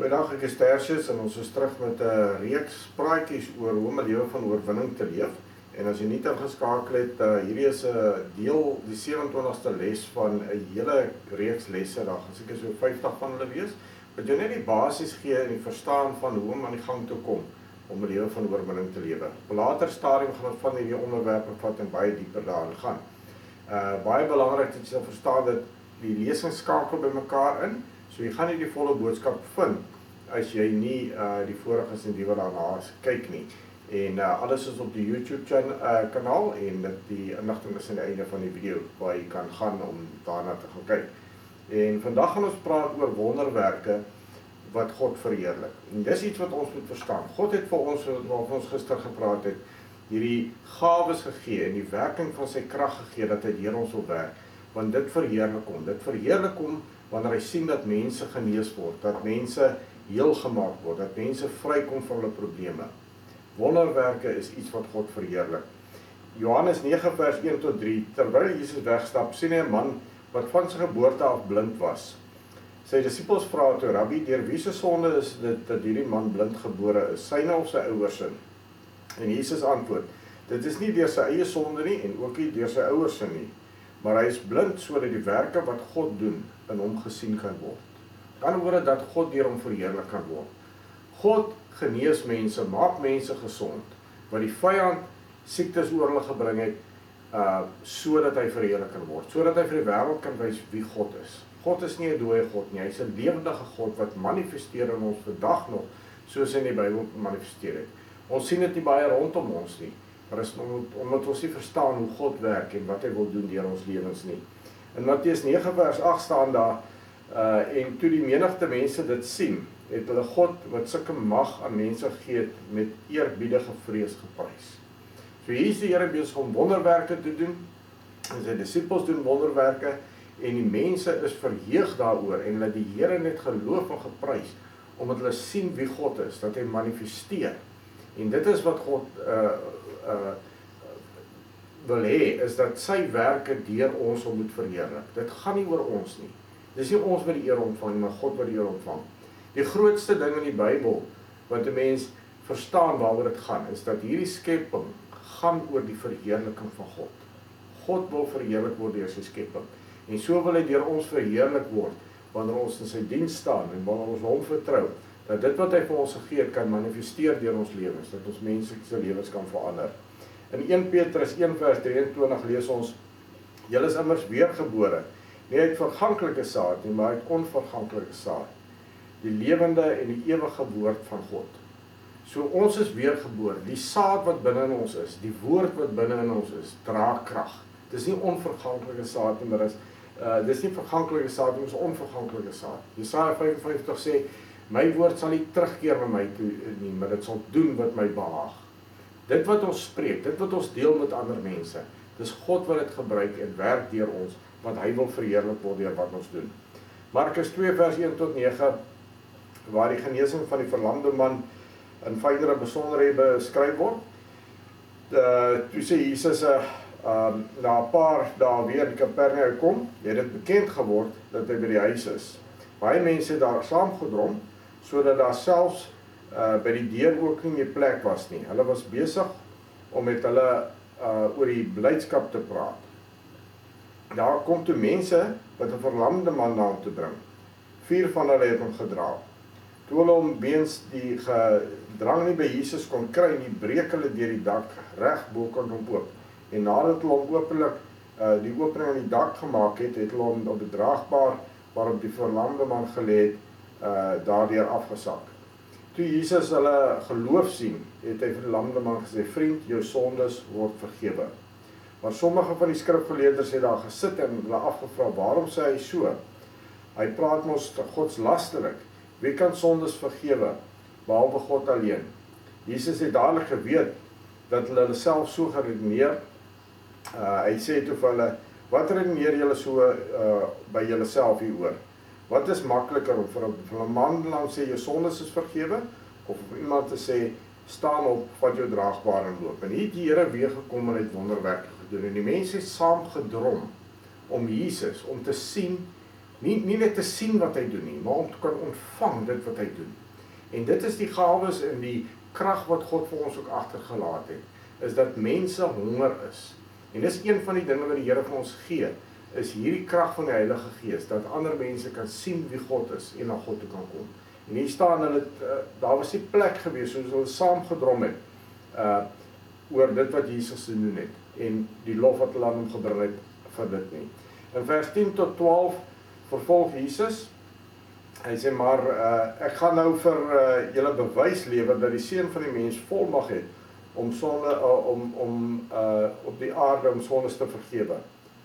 Goeiedag, ek is Tertius en ons is terug met 'n reeks praatjies oor hoe om 'n lewe van oorwinning te leef. En as jy nie ingeskakel het, hierdie is 'n deel, die 27ste les van 'n hele reeks lesse, daar gaan seker so 50 van hulle wees, wat jou net die basis gee en die verstaan van hoe om aan die gang te kom om 'n lewe van oorwinning te lewe. Op 'n later stadium gaan ons van hierdie onderwerpe vat en baie dieper daarin gaan. Baie belangrik dat jy sal verstaan dat die lesings skakel by mekaar in, so jy gaan nie die volle boodskap vind as jy nie die voriges en die wat daarna kyk nie. En alles is op die YouTube kanaal en die inligting is aan die einde van die video waar jy kan gaan om daarna te gaan kyk. En vandag gaan ons praat oor wonderwerke wat God verheerlik. En dis iets wat ons moet verstaan. God het vir ons, waarvan ons gister gepraat het, hierdie gawes gegee en die werking van sy krag gegee dat hy deur ons wil werk, want dit verheerlik hom. Dit verheerlik hom wanneer hy sien dat mense genees word, dat mense heel gemaak word, dat mense vrykom van hulle probleme. Wonderwerke is iets wat God verheerlik. Johannes 9 vers 1 tot 3, terwyl Jesus wegstap, sien hy 'n man wat van sy geboorte af blind was. Sy disippels vra toe, Rabbi, deur wie se sonde is dit dat hierdie man blind gebore is, syne of sy ouers se? En Jesus antwoord, dit is nie deur sy eie sonde nie en ook nie deur sy ouers se nie, maar hy is blind sodat die werke wat God doen in hom gesien kan word. Dan word dat God deur hom verheerlik kan word. God genees mense, maak mense gesond, wat die vyand siektes oor hulle gebring het, sodat hy verheerlik kan word, sodat hy vir die wêreld kan wys wie God is. God is nie 'n dooie God nie, hy is 'n lewendige God wat manifesteer in ons vandag nog, soos hy in die Bybel manifesteer het. Ons sien dit nie baie rondom ons nie, maar is omdat ons nie verstaan hoe God werk en wat hy wil doen deur ons lewens nie. In Matteus 9 vers 8 staan daar, en toe die menigte mense dit sien, het hulle God wat sulke mag aan mense gegee het met eerbiedige vrees geprys. So hier is die Here besig om wonderwerke te doen, en sy disippels doen wonderwerke, en die mense is verheug daaroor, en hulle die Here net geloof en geprys, omdat hulle sien wie God is, dat hy manifesteer. En dit is wat God wil hê, is dat sy werke deur ons moet verheerlik. Dit gaan nie oor ons nie. Dis nie ons wat die eer ontvang, maar God wat die eer ontvang. Die grootste ding in die Bybel, wat 'n mens verstaan waaroor dit gaan, is dat hierdie skepping gaan oor die verheerliking van God. God wil verheerlik word deur sy skepping. En so wil hy deur ons verheerlik word, wanneer ons in sy diens staan, en wanneer ons hom vertrou, dat dit wat hy vir ons gegee het, kan manifesteer deur ons lewens, dat ons mense se lewens kan verander. In 1 Petrus 1 vers 23 lees ons, julle is immers weergebore, nie uit verganklike saad nie, maar uit onverganklike saad, die lewende en die ewige woord van God. So ons is weergebore, die saad wat binne in ons is, die woord wat binne in ons is, dra krag. Dis nie onverganklike saad nie, maar dis nie verganklike saad nie, dis onverganklike saad. Jesaja 55 sê, my woord sal nie terugkeer na my toe nie, maar dit sal doen wat my behaag. Dit wat ons spreek, dit wat ons deel met ander mense, dis God wat dit gebruik en werk deur ons, want hy wil verheerlik word deur wat ons doen. Markus 2 vers 1 tot 9, waar die genesing van die verlamde man in fynere besonderhede beskryf word. Toe sê Jesus, na 'n paar dae weer in Kapernaum kom, het dit bekend geword dat hy by die huis is. Baie mense het daar saamgedrom, sodat daar selfs by die deur ook nie meer plek was nie. Hulle was besig om met hulle oor die blydskap te praat. Daar kom toe mense wat 'n verlamde man na hom toe bring. 4 van hulle het hom gedra. Toe hulle hom weens die gedrang nie by Jesus kon kry nie, breek hulle deur die dak reg bokant hom oop. En nadat hulle hom openlik die opening aan die dak gemaak het, het hulle hom op die draagbaar waarop die verlamde man gelê het, daardeur afgesak. Toe Jesus hulle geloof sien, het hy vir die verlamde man gesê, vriend, jou sondes word vergewe. Maar sommige van die skrifgeleerdes het daar gesit en hulle afgevra, waarom sê hy so? Hy praat mos godslasterlik. Wie kan sondes vergewe, behalwe God alleen? Jesus het dadelik geweet dat hulle self so geredeneer. Hy sê toe vir hulle, wat redeneer julle so by julle self hieroor? Wat is makliker om vir 'n man lang sê jou sondes is vergewe, of om iemand te sê, staan op, vat jou draagbaar en loop? En hier het die Here weer gekom en het wonderwerke gedoen, en die mense het saam gedrom om Jesus, om te sien Nie net te sien wat hy doen nie, maar om te kan ontvang dit wat hy doen. En dit is die gawes en die krag wat God vir ons ook agtergelaat het, is dat mense honger is. En dis een van die dinge wat die Here vir ons gee, is hierdie krag van die Heilige Gees, dat ander mense kan sien wie God is en na God toe kan kom. En hier staan hulle, daar was die plek gewees, soos hulle saam gedrom het, oor dit wat Jesus gedoen het, en die lof wat hulle aan hom gebring het vir dit nie. In vers 10 tot 12 vervolg Jesus, hy sê maar, ek gaan nou vir julle bewys lewer dat die Seun van die mens volmag het om sonde, op die aarde om sondes te vergewe.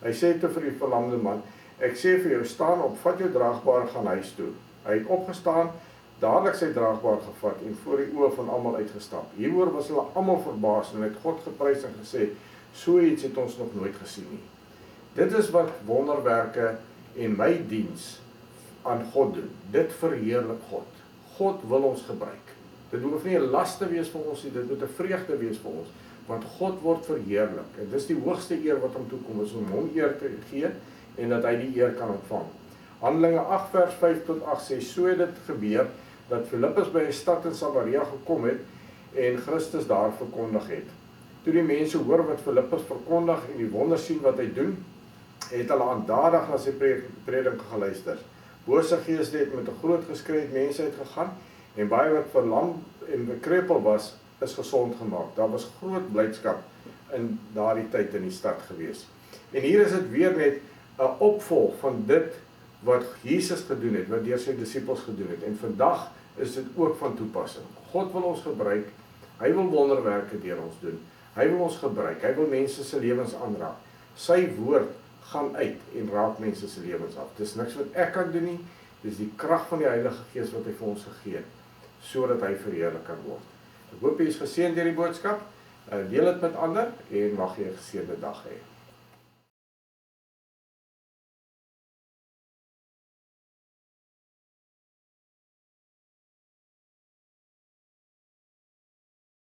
Hy sê toe vir die verlamde man, ek sê vir jou, staan op, vat jou draagbaar, gaan huis toe. Hy het opgestaan, dadelik sy draagbaar gevat en voor die oë van almal uitgestap. Hieroor was hulle almal verbaas en het God geprys en gesê, so iets het ons nog nooit gesien nie. Dit is wat wonderwerke en my diens aan God doen. Dit verheerlik God. God wil ons gebruik. Dit hoef nie 'n las te wees vir ons nie, dit moet 'n vreugde wees vir ons, want God word verheerlik. En dis die hoogste eer wat hom toekom, is om hom eer te gee en dat hy die eer kan ontvang. Handelinge 8 vers 5 tot 8 sê, so het dit gebeur, dat Filippus by 'n stad in Samaria gekom het en Christus daar verkondig het. Toe die mense hoor wat Filippus verkondig en die wonder sien wat hy doen, het hulle aandadig na sy preding geluister. Bose geeste het met 'n groot geskreeu mense uitgegaan en baie wat verlam en bekrepel was, is gesond gemaak. Daar was groot blydskap in daardie tyd in die stad gewees. En hier is dit weer net 'n opvolg van dit wat Jesus gedoen het, wat deur sy disippels gedoen het. En vandag is dit ook van toepassing. God wil ons gebruik, hy wil wonderwerke deur ons doen. Hy wil ons gebruik, hy wil mense se lewens aanraak. Sy woord gaan uit en raak mense se lewens af. Dis niks wat ek kan doen nie, dis die krag van die Heilige Gees wat hy vir ons gegee het, sodat hy verheerlik kan word. Ek hoop jy is geseën deur die boodskap, deel dit met ander en mag jy 'n geseënde dag hê.